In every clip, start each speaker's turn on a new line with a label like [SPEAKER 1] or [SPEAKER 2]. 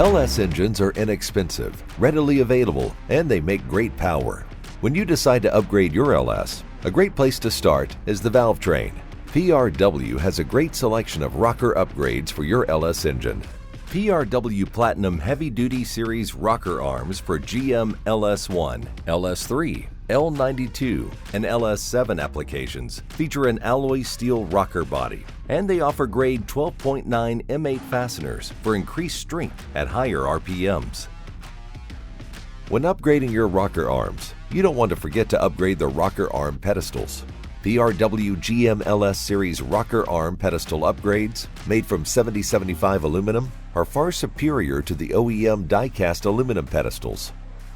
[SPEAKER 1] LS engines are inexpensive, readily available, and they make great power. When you decide to upgrade your LS, a great place to start is the valve train. PRW has a great selection of rocker upgrades for your LS engine. PRW Platinum Heavy Duty Series rocker arms for GM LS1, LS3, L92, and LS7 applications feature an alloy steel rocker body, and they offer grade 12.9 M8 fasteners for increased strength at higher RPMs. When upgrading your rocker arms, you don't want to forget to upgrade the rocker arm pedestals. PRW GM LS Series rocker arm pedestal upgrades, made from 7075 aluminum, are far superior to the OEM die-cast aluminum pedestals.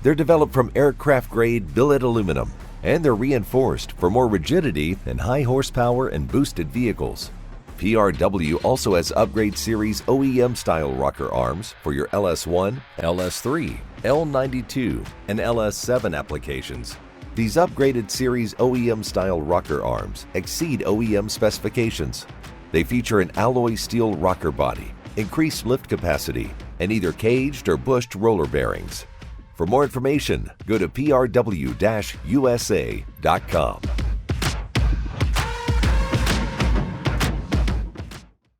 [SPEAKER 1] They're developed from aircraft-grade billet aluminum, and they're reinforced for more rigidity in high horsepower and boosted vehicles. PRW also has upgrade series OEM-style rocker arms for your LS1, LS3, L92, and LS7 applications. These upgraded series OEM-style rocker arms exceed OEM specifications. They feature an alloy steel rocker body, increased lift capacity, and either caged or bushed roller bearings. For more information, go to prw-usa.com.